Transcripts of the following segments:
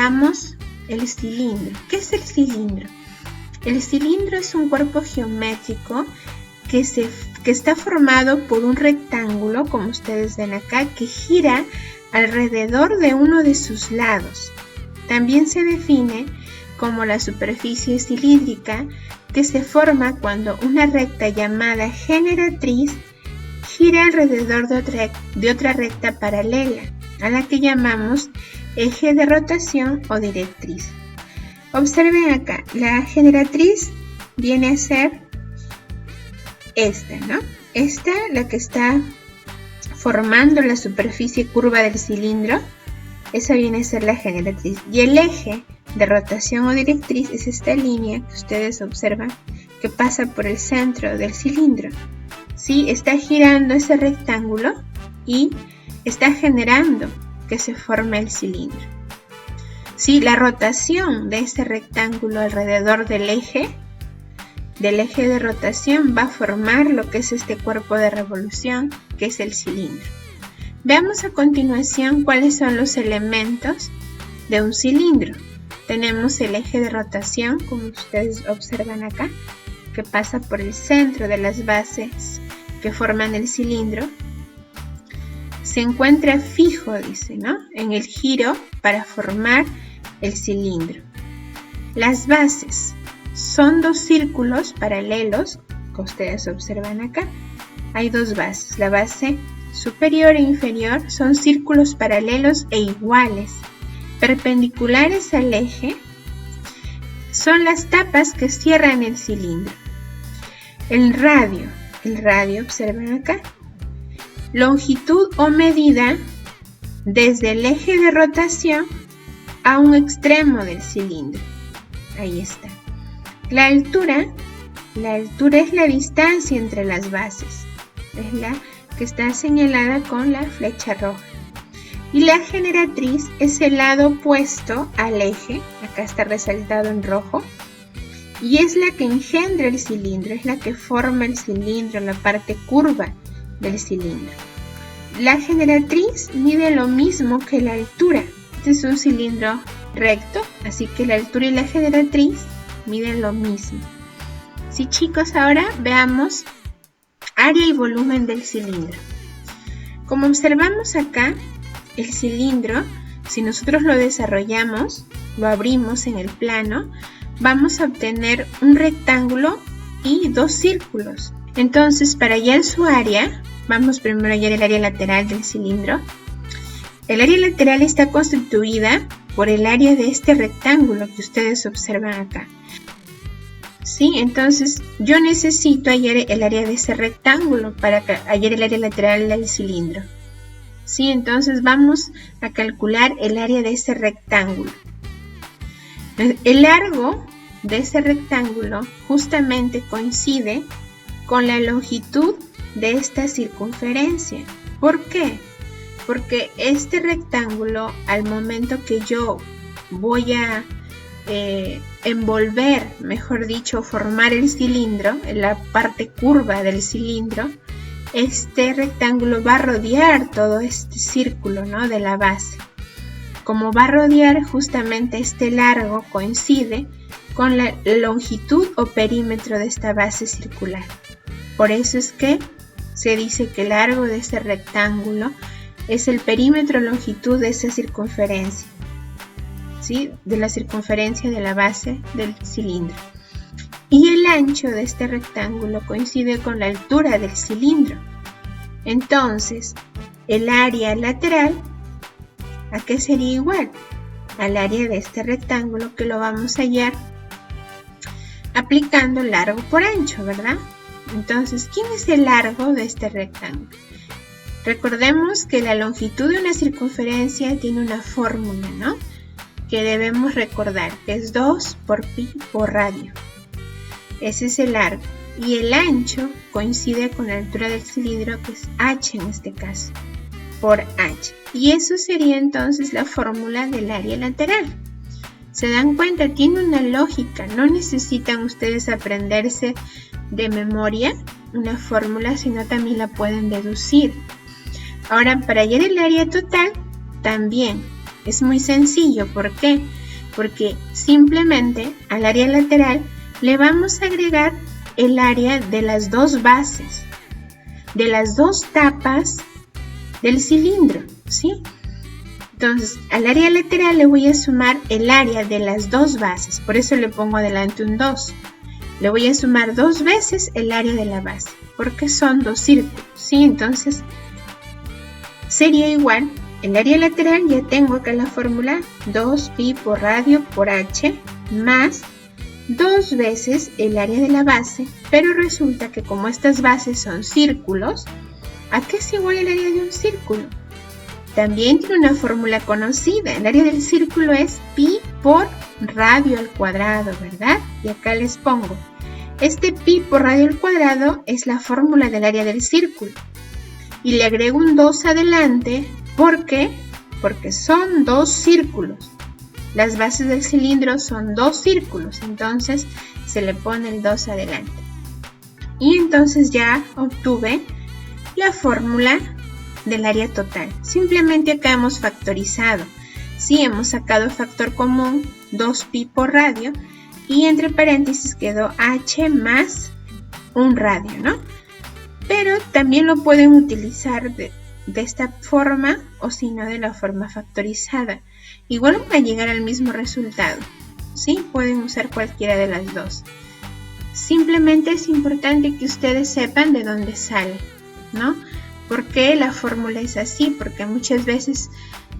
veamos el cilindro. ¿Qué es el cilindro? El cilindro es un cuerpo geométrico que está formado por un rectángulo, como ustedes ven acá, que gira alrededor de uno de sus lados. También se define como la superficie cilíndrica que se forma cuando una recta llamada generatriz gira alrededor de otra recta paralela, a la que llamamos eje de rotación o directriz. Observen acá, la generatriz viene a ser esta, ¿no? Esta, la que está formando la superficie curva del cilindro, esa viene a ser la generatriz. Y el eje de rotación o directriz es esta línea que ustedes observan que pasa por el centro del cilindro. ¿Sí? Está girando ese rectángulo y está generando que se forme el cilindro. ¿Sí? La rotación de ese rectángulo alrededor del eje de rotación va a formar lo que es este cuerpo de revolución, que es el cilindro. Veamos a continuación cuáles son los elementos de un cilindro. Tenemos el eje de rotación, como ustedes observan acá, que pasa por el centro de las bases que forman el cilindro. Se encuentra fijo, dice, ¿no?, en el giro para formar el cilindro. Las bases son dos círculos paralelos que ustedes observan acá. Hay dos bases, la base superior e inferior son círculos paralelos e iguales, perpendiculares al eje. Son las tapas que cierran el cilindro. El radio, observen acá, longitud o medida desde el eje de rotación a un extremo del cilindro. Ahí está. La altura es la distancia entre las bases, es la que está señalada con la flecha roja. Y la generatriz es el lado opuesto al eje, acá está resaltado en rojo, y es la que engendra el cilindro, es la que forma el cilindro, la parte curva del cilindro. La generatriz mide lo mismo que la altura. Este es un cilindro recto, así que la altura y la generatriz miden lo mismo. Sí, chicos, ahora veamos área y volumen del cilindro. Como observamos acá, el cilindro, si nosotros lo desarrollamos, lo abrimos en el plano, vamos a obtener un rectángulo y dos círculos. Entonces, para hallar su área, vamos primero a hallar el área lateral del cilindro. El área lateral está constituida por el área de este rectángulo que ustedes observan acá. ¿Sí? Entonces, yo necesito hallar el área de ese rectángulo para hallar el área lateral del cilindro. ¿Sí? Entonces, vamos a calcular el área de ese rectángulo. El largo de ese rectángulo justamente coincide con la longitud de esta circunferencia. ¿Por qué? Porque este rectángulo, al momento que yo voy a envolver, mejor dicho, formar el cilindro, en la parte curva del cilindro, este rectángulo va a rodear todo este círculo, ¿no?, de la base. Como va a rodear, justamente este largo coincide con la longitud o perímetro de esta base circular. Por eso es que se dice que el largo de este rectángulo es el perímetro o longitud de esa circunferencia, ¿sí?, de la circunferencia de la base del cilindro. Y el ancho de este rectángulo coincide con la altura del cilindro. Entonces, el área lateral, ¿a qué sería igual? Al área de este rectángulo, que lo vamos a hallar aplicando largo por ancho, ¿verdad? Entonces, ¿quién es el largo de este rectángulo? Recordemos que la longitud de una circunferencia tiene una fórmula, ¿no?, que debemos recordar, que es 2 por pi por radio. Ese es el largo. Y el ancho coincide con la altura del cilindro, que es h en este caso, por h. Y eso sería entonces la fórmula del área lateral. ¿Se dan cuenta? Tiene una lógica. No necesitan ustedes aprenderse de memoria una fórmula, sino también la pueden deducir. Ahora, para hallar el área total, también Es muy sencillo. ¿Por qué? Porque simplemente al área lateral le vamos a agregar el área de las dos bases, de las dos tapas del cilindro, ¿sí? Entonces, al área lateral le voy a sumar el área de las dos bases, por eso le pongo adelante un 2. Le voy a sumar 2 veces el área de la base, porque son 2 círculos, ¿sí? Entonces, sería igual, el área lateral, ya tengo acá la fórmula, 2pi por radio por h, más 2 veces el área de la base, pero resulta que como estas bases son círculos, ¿a qué es igual el área de un círculo? También tiene una fórmula conocida. El área del círculo es pi por radio al cuadrado, ¿verdad? Y acá les pongo. Este pi por radio al cuadrado es la fórmula del área del círculo. Y le agrego un 2 adelante. ¿Por qué? Porque son 2 círculos. Las bases del cilindro son 2 círculos. Entonces se le pone el 2 adelante. Y entonces ya obtuve la fórmula del área total. Simplemente acá hemos factorizado. Sí, hemos sacado factor común 2pi por radio y entre paréntesis quedó h más un radio, ¿no? Pero también lo pueden utilizar de esta forma o si no de la forma factorizada. Igual van a llegar al mismo resultado. Sí, pueden usar cualquiera de las dos. Simplemente es importante que ustedes sepan de dónde sale, ¿no? ¿Por qué la fórmula es así? Porque muchas veces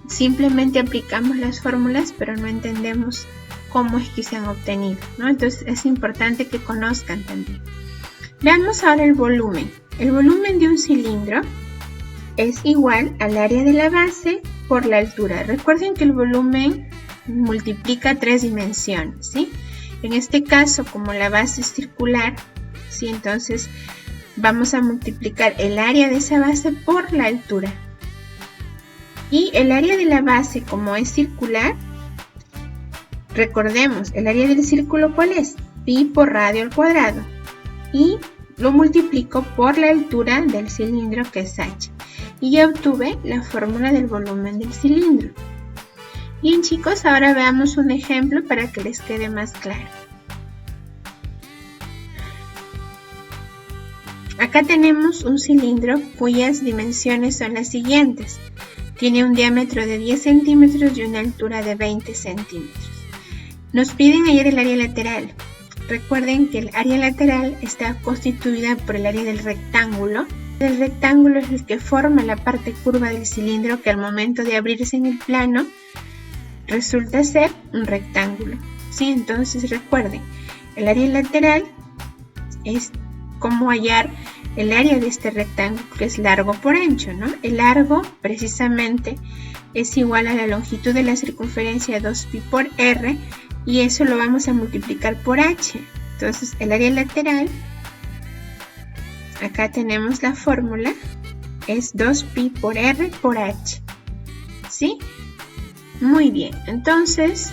simplemente aplicamos las fórmulas, pero no entendemos cómo es que se han obtenido, ¿no? Entonces es importante que conozcan también. Veamos ahora el volumen. El volumen de un cilindro es igual al área de la base por la altura. Recuerden que el volumen multiplica 3 dimensiones, ¿sí? En este caso, como la base es circular, ¿sí? Entonces vamos a multiplicar el área de esa base por la altura. Y el área de la base, como es circular, recordemos, el área del círculo, ¿cuál es? Pi por radio al cuadrado. Y lo multiplico por la altura del cilindro, que es h. Y ya obtuve la fórmula del volumen del cilindro. Bien, chicos, ahora veamos un ejemplo para que les quede más claro. Acá tenemos un cilindro cuyas dimensiones son las siguientes. Tiene un diámetro de 10 centímetros y una altura de 20 centímetros. Nos piden hallar el área lateral. Recuerden que el área lateral está constituida por el área del rectángulo. El rectángulo es el que forma la parte curva del cilindro que al momento de abrirse en el plano resulta ser un rectángulo. ¿Sí? Entonces recuerden, el área lateral es cómo hallar el área de este rectángulo, que es largo por ancho, ¿no? El largo precisamente es igual a la longitud de la circunferencia 2pi por r y eso lo vamos a multiplicar por h. Entonces el área lateral, acá tenemos la fórmula, es 2pi por r por h. ¿Sí? Muy bien, entonces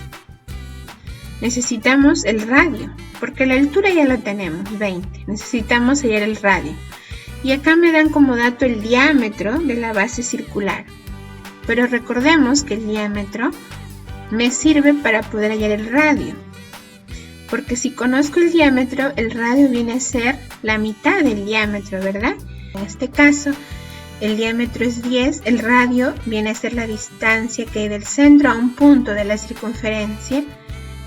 necesitamos el radio, porque la altura ya la tenemos, 20. Necesitamos hallar el radio. Y acá me dan como dato el diámetro de la base circular. Pero recordemos que el diámetro me sirve para poder hallar el radio. Porque si conozco el diámetro, el radio viene a ser la mitad del diámetro, ¿verdad? En este caso, el diámetro es 10, el radio viene a ser la distancia que hay del centro a un punto de la circunferencia,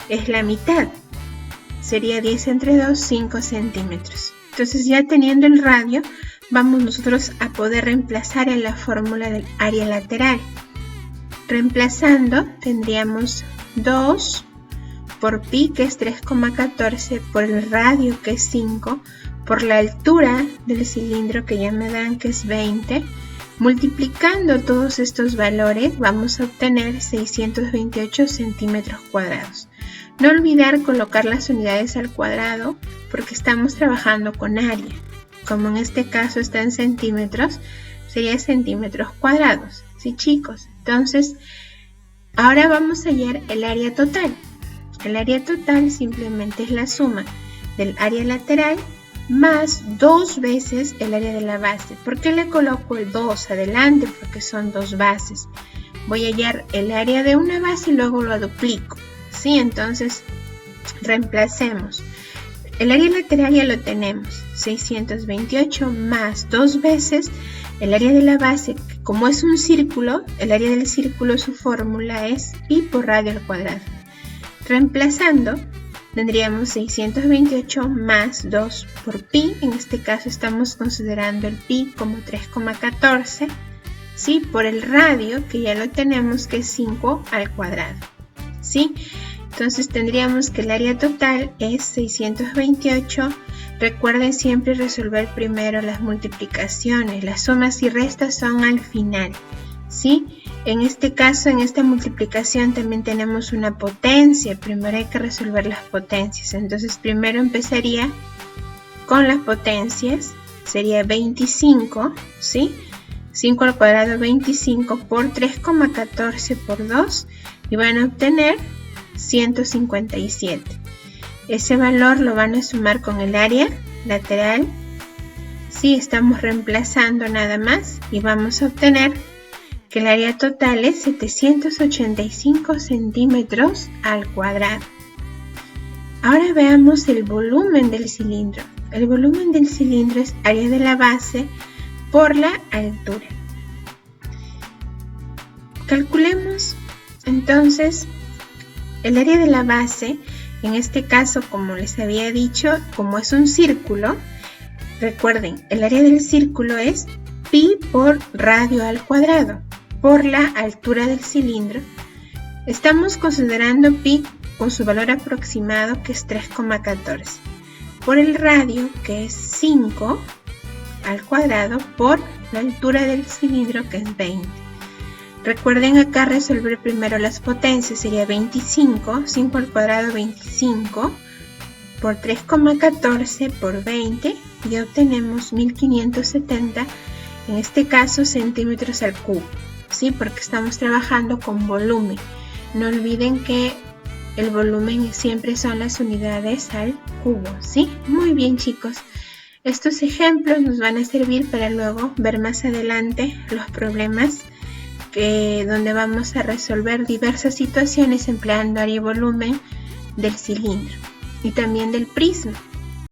es la mitad. Sería 10 entre 2, 5 centímetros. Entonces ya teniendo el radio, vamos nosotros a poder reemplazar en la fórmula del área lateral. Reemplazando tendríamos 2 por pi, que es 3,14, por el radio, que es 5, por la altura del cilindro, que ya me dan que es 20. Multiplicando todos estos valores vamos a obtener 628 centímetros cuadrados. No olvidar colocar las unidades al cuadrado porque estamos trabajando con área. Como en este caso está en centímetros, sería centímetros cuadrados. ¿Sí, chicos? Entonces, ahora vamos a hallar el área total. El área total simplemente es la suma del área lateral más 2 veces el área de la base. ¿Por qué le coloco el 2 adelante? Porque son 2 bases. voy a hallar el área de una base y luego lo duplico, ¿sí? Entonces, reemplacemos. El área lateral ya lo tenemos, 628 más 2 veces el área de la base, que como es un círculo, el área del círculo, su fórmula es pi por radio al cuadrado. Reemplazando, tendríamos 628 más 2 por pi, en este caso estamos considerando el pi como 3,14, ¿sí? Por el radio, que ya lo tenemos, que es 5 al cuadrado, ¿sí? Entonces tendríamos que el área total es 628. Recuerden siempre resolver primero las multiplicaciones, las sumas y restas son al final, ¿sí? En este caso, en esta multiplicación también tenemos una potencia, primero hay que resolver las potencias, entonces primero empezaría con las potencias, sería 25, ¿sí? 5 al cuadrado 25 por 3,14 por 2 y van a obtener 157. Ese valor lo van a sumar con el área lateral. Sí, estamos reemplazando nada más y vamos a obtener que el área total es 785 centímetros al cuadrado. Ahora veamos el volumen del cilindro. El volumen del cilindro es área de la base por la altura. Calculemos entonces el área de la base. En este caso, como les había dicho, como es un círculo, recuerden, el área del círculo es pi por radio al cuadrado, por la altura del cilindro. Estamos considerando pi con su valor aproximado, que es 3,14, por el radio, que es 5 al cuadrado, por la altura del cilindro, que es 20. Recuerden acá resolver primero las potencias, sería 25, 5 al cuadrado 25, por 3,14 por 20 y obtenemos 1570, en este caso centímetros al cubo, ¿sí? Porque estamos trabajando con volumen. No olviden que el volumen siempre son las unidades al cubo, ¿sí? Muy bien, chicos. Estos ejemplos nos van a servir para luego ver más adelante los problemas donde vamos a resolver diversas situaciones empleando área y volumen del cilindro y también del prisma.